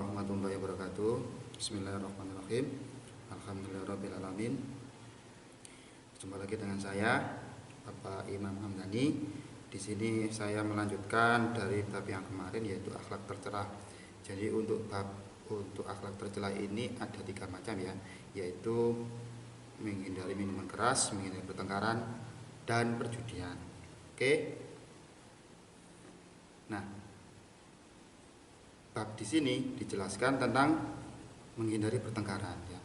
warahmatullahi wabarakatuh. Bismillahirrahmanirrahim. Alhamdulillahirrabbilalamin. Jumpa lagi dengan saya, Bapak Imam Hamdani. Di sini saya melanjutkan dari bab yang kemarin, yaitu akhlak tercela. Jadi untuk akhlak tercela ini ada 3 macam ya, yaitu menghindari minuman keras, menghindari pertengkaran, dan perjudian. Oke. Nah, bab di sini dijelaskan tentang menghindari pertengkaran ya.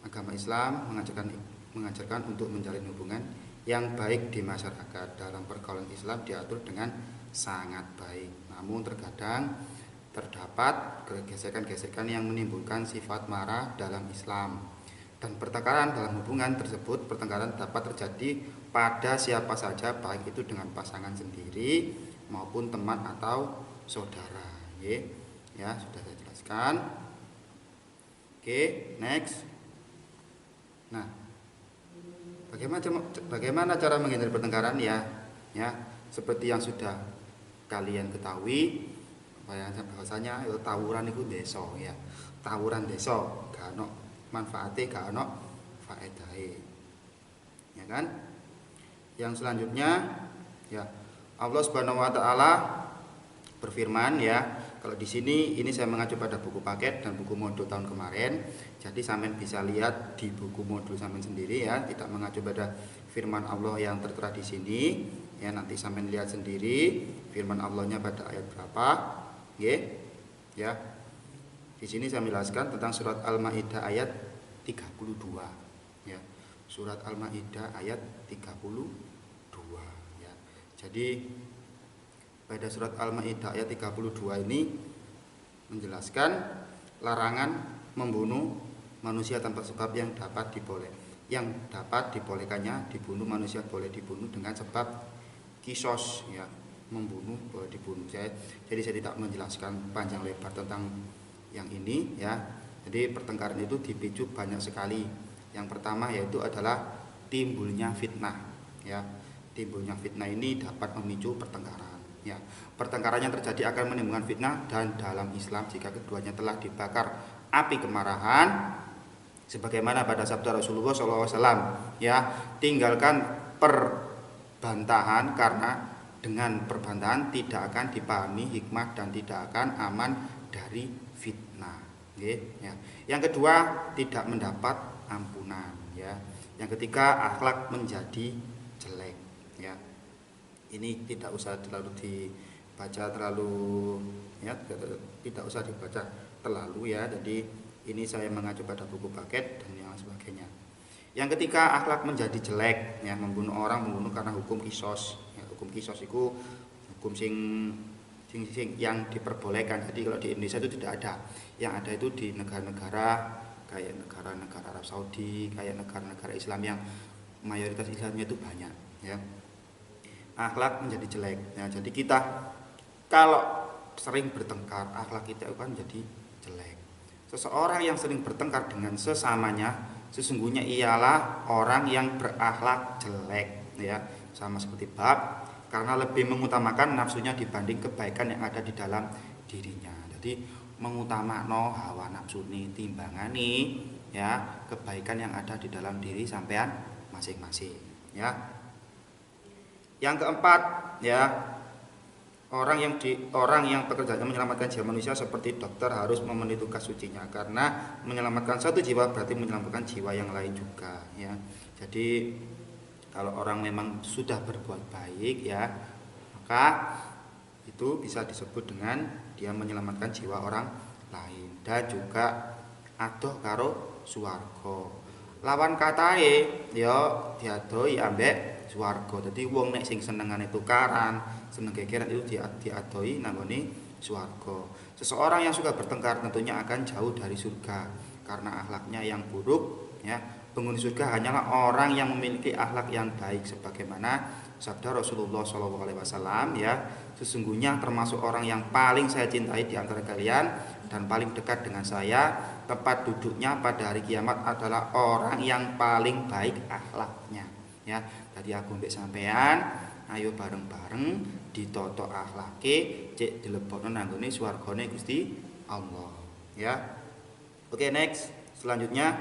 Agama Islam mengajarkan untuk menjalin hubungan yang baik di masyarakat. Dalam pergaulan Islam diatur dengan sangat baik. Namun terkadang terdapat gesekan-gesekan yang menimbulkan sifat marah dalam Islam. Dan pertengkaran dalam hubungan tersebut, pertengkaran dapat terjadi pada siapa saja, baik itu dengan pasangan sendiri maupun teman atau saudara. Ya, sudah saya jelaskan. Oke, next. Nah, bagaimana cara menghindari pertengkaran ya? Ya, seperti yang sudah kalian ketahui, bahwasanya tawuran itu desa ya. Tawuran desa gak ono manfaate, gak ono faedahe. Ya kan? Yang selanjutnya ya, Allah Subhanahu wa taala berfirman ya. Kalau di sini ini saya mengacu pada buku paket dan buku modul tahun kemarin. Jadi sampean bisa lihat di buku modul sampean sendiri ya, tidak mengacu pada firman Allah yang tertera di sini. Ya, nanti sampean lihat sendiri firman Allahnya pada ayat berapa. Ya. Di sini saya menjelaskan tentang surat Al-Maidah ayat 32 ya. Surat Al-Maidah ayat 32 ya. Jadi pada surat Al-Maidah ayat 32 ini menjelaskan larangan membunuh manusia tanpa sebab yang dapat dibolehkannya dibunuh. Manusia boleh dibunuh dengan sebab kisos ya, membunuh boleh dibunuh. Jadi saya tidak menjelaskan panjang lebar tentang yang ini ya. Jadi pertengkaran itu dipicu banyak sekali. Yang pertama yaitu adalah timbulnya fitnah ya. Timbulnya fitnah ini dapat memicu pertengkaran. Ya, pertengkaran yang terjadi akan menimbulkan fitnah, dan dalam Islam jika keduanya telah dibakar api kemarahan, sebagaimana pada sabda Rasulullah SAW ya, tinggalkan perbantahan karena dengan perbantahan tidak akan dipahami hikmah dan tidak akan aman dari fitnah. Ya. Yang kedua, tidak mendapat ampunan ya. Yang ketiga, akhlak menjadi jelek ya. Ini tidak usah terlalu dibaca ya, tidak usah dibaca terlalu ya. Jadi ini saya mengacu pada buku paket dan yang sebagainya. Yang ketiga, akhlak menjadi jelek ya, membunuh orang, membunuh karena hukum kisos ya. Hukum kisos itu hukum sing yang diperbolehkan. Jadi kalau di Indonesia itu tidak ada. Yang ada itu di negara-negara kayak negara-negara Arab Saudi, kayak negara-negara Islam yang mayoritas Islamnya itu banyak ya. Akhlak menjadi jelek ya. Jadi kita kalau sering bertengkar, akhlak kita akan menjadi jelek. Seseorang yang sering bertengkar dengan sesamanya sesungguhnya ialah orang yang berakhlak jelek ya. Sama seperti bab, karena lebih mengutamakan nafsunya dibanding kebaikan yang ada di dalam dirinya. Jadi mengutamakan hawa nafsu ini timbangani ya kebaikan yang ada di dalam diri sampean masing-masing ya. Yang keempat ya, orang yang pekerjaannya menyelamatkan jiwa manusia seperti dokter harus memenuhi tugas sucinya, karena menyelamatkan satu jiwa berarti menyelamatkan jiwa yang lain juga ya. Jadi kalau orang memang sudah berbuat baik ya, maka itu bisa disebut dengan dia menyelamatkan jiwa orang lain. Dan juga adoh karo swarga. Lawan katae ya diadoi ambek swarga. Dadi wong nek sing senengane tukaran, seneng gegeran itu diadoi nanggone swarga. Seseorang yang suka bertengkar tentunya akan jauh dari surga karena akhlaknya yang buruk ya. Penghuni surga hanyalah orang yang memiliki akhlak yang baik, sebagaimana sabda Rasulullah SAW ya, sesungguhnya termasuk orang yang paling saya cintai di antara kalian dan paling dekat dengan saya, tempat duduknya pada hari kiamat adalah orang yang paling baik akhlaknya ya. Tadi aku mbek sampean, ayo bareng-bareng ditoto akhlake, cek dilebokno nanggone swargane Gusti Allah Ya. Oke, next. Selanjutnya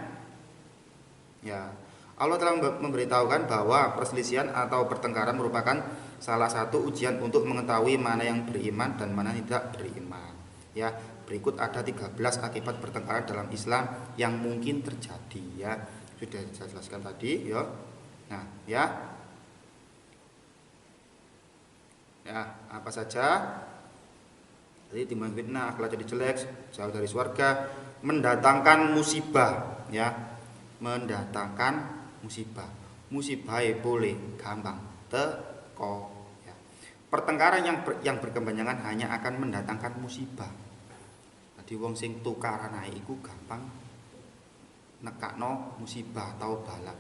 ya, Allah telah memberitahukan bahwa perselisihan atau pertengkaran merupakan salah satu ujian untuk mengetahui mana yang beriman dan mana tidak beriman. Ya, berikut ada 13 akibat pertengkaran dalam Islam yang mungkin terjadi ya. Sudah saya jelaskan tadi ya. Nah, ya. Ya, apa saja? Jadi timbul fitnah, akhlak jadi jelek, jauh dari surga, mendatangkan musibah ya. Mendatangkan musibah. Musibah boleh gampang teko ya. Pertengkaran yang berkepanjangan hanya akan mendatangkan musibah. Jadi wong sing tukaran ae iku gampang nekakno musibah atau bala.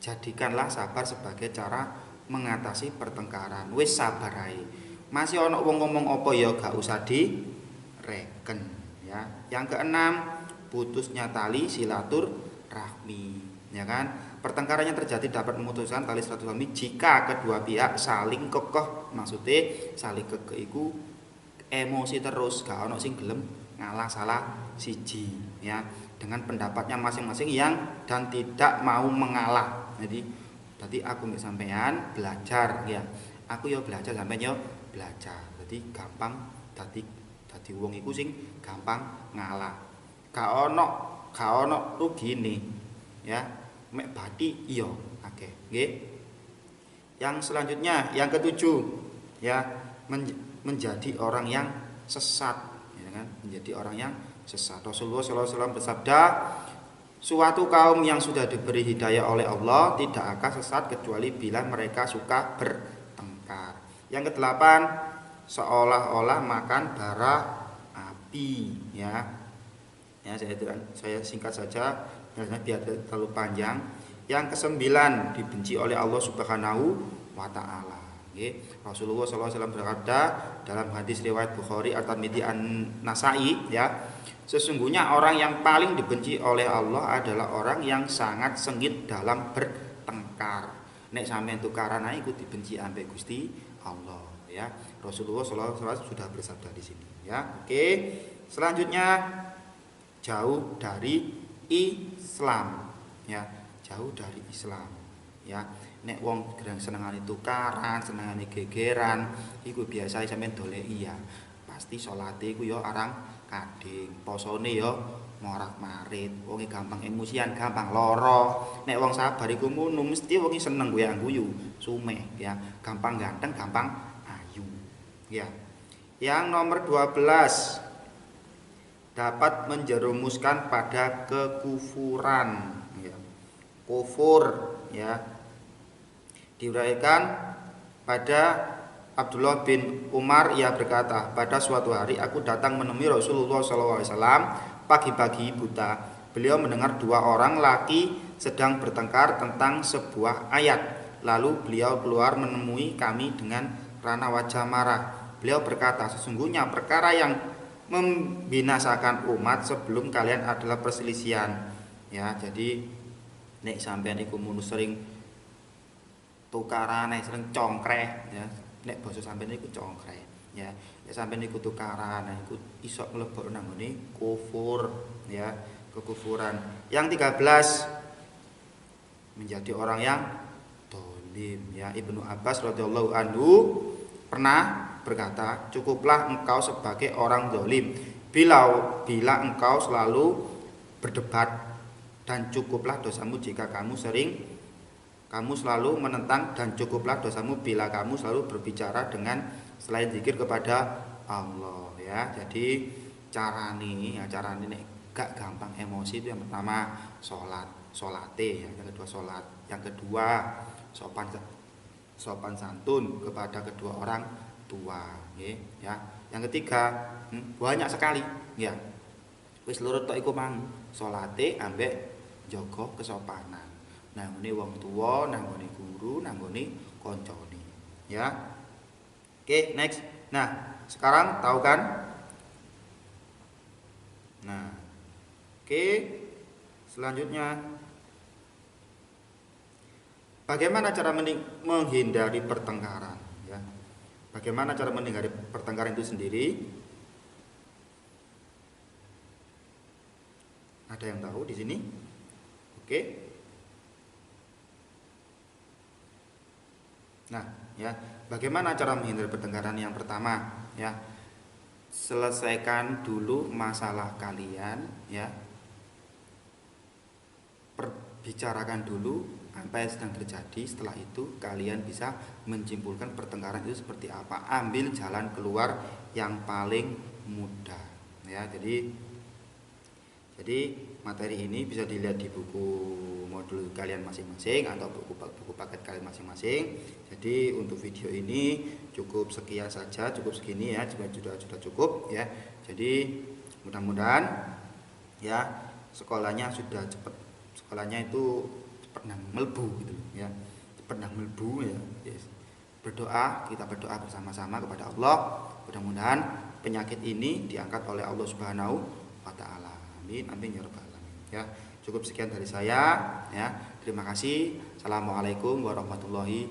Jadikanlah sabar sebagai cara mengatasi pertengkaran. Wis sabar ae. Masih ana wong ngomong apa ya gak usah direken ya. Yang keenam, putusnya tali silaturahmi, ya kan? Pertengkaran yang terjadi dapat memutuskan tali silaturahmi jika kedua pihak saling kekeh, maksudnya saling kekeh iku emosi terus, gak ono sing gelem ngalah salah siji ya, dengan pendapatnya masing-masing yang dan tidak mau mengalah. Jadi aku mbek sampean belajar ya. Aku yo belajar sampean yo belajar. Jadi gampang dadi wong iku sing gampang ngalah. Gak ono rugine ya. Mek bathi iya akeh. Nggih. Yang selanjutnya yang ketujuh ya, menjadi orang yang sesat ya kan? Menjadi orang yang sesat. Rasulullah SAW bersabda, suatu kaum yang sudah diberi hidayah oleh Allah tidak akan sesat kecuali bila mereka suka bertengkar. Yang kedelapan, seolah-olah makan bara api ya. Ya, saya singkat saja biar terlalu panjang. Yang kesembilan, dibenci oleh Allah Subhanahu wa taala. Rasulullah SAW berkata dalam hadis riwayat Bukhari At-Tirmidzi An-Nasa'i ya, sesungguhnya orang yang paling dibenci oleh Allah adalah orang yang sangat sengit dalam bertengkar. Nek sampeyan tukaran ae iku dibenci ambek Gusti Allah ya. Rasulullah SAW sudah bersabda di sini ya. Oke. Selanjutnya, jauh dari Islam ya, jauh dari Islam ya. Nek wong gerang senengane tukaran, senengane gegeran, iku biasa sampeyan doleki ya. Pasti salate iku ya arang kading, posone ya morak-marit, wonge gampang emosian, gampang lara. Nek wong sabar iku ngono, mesti wonge seneng guyu, sumeh ya, gampang ganteng, gampang ayu. Ya. Yang nomor 12, dapat menjerumuskan pada kekufuran ya. Kufur ya. Diuraikan pada Abdullah bin Umar, ia berkata, pada suatu hari aku datang menemui Rasulullah SAW pagi-pagi buta. Beliau mendengar dua orang laki sedang bertengkar tentang sebuah ayat. Lalu beliau keluar menemui kami dengan rana wajah marah. Beliau berkata, sesungguhnya perkara yang membinasakan umat sebelum kalian adalah perselisihan ya. Jadi nek sampean iku munu sering tukaran, nek sering congkreh ya, nek basa sampeyan iku congkreh ya. Nek sampeyan iku tukaran, iku iso mlebok nang ngene kufur ya, kekufuran. Yang 13, menjadi orang yang dolim ya. Ibnu Abbas radhiyallahu anhu pernah berkata, cukuplah engkau sebagai orang dolim bila engkau selalu berdebat, dan cukuplah dosamu jika kamu selalu menentang, dan cukuplah dosamu bila kamu selalu berbicara dengan selain zikir kepada Allah ya. Jadi carane nek gak gampang emosi itu yang pertama salate ya, yang kedua salat, yang kedua sopan santun kepada kedua orang tua ya. Yang ketiga, banyak sekali ya. Wis loro tok iku mang, salate ambek jaga kesopanan. Nanggone wong tua, nanggone guru, nanggone koncone ya. Oke, next. Nah, sekarang tahu kan? Nah, oke. Selanjutnya, bagaimana cara menghindari pertengkaran ya? Bagaimana cara menghindari pertengkaran itu sendiri? Ada yang tahu di sini? Oke. Nah, ya, bagaimana cara menghindari pertengkaran? Yang pertama, ya, selesaikan dulu masalah kalian, ya. Bicarakan dulu apa yang sedang terjadi. Setelah itu kalian bisa menyimpulkan pertengkaran itu seperti apa. Ambil jalan keluar yang paling mudah, ya. Jadi materi ini bisa dilihat di buku modul kalian masing-masing atau buku paket kalian masing-masing. Jadi untuk video ini cukup sekian saja, cukup segini ya, sudah cukup ya. Jadi mudah-mudahan ya sekolahnya sudah cepat, sekolahnya itu cepat nang melbu gitu ya, cepat nang melbu ya. Yes. Berdoa, kita berdoa bersama-sama kepada Allah, mudah-mudahan penyakit ini diangkat oleh Allah Subhanahu wa taala. Amin amin ya rabbal alamin. Ya, cukup sekian dari saya ya. Terima kasih. Assalamualaikum warahmatullahi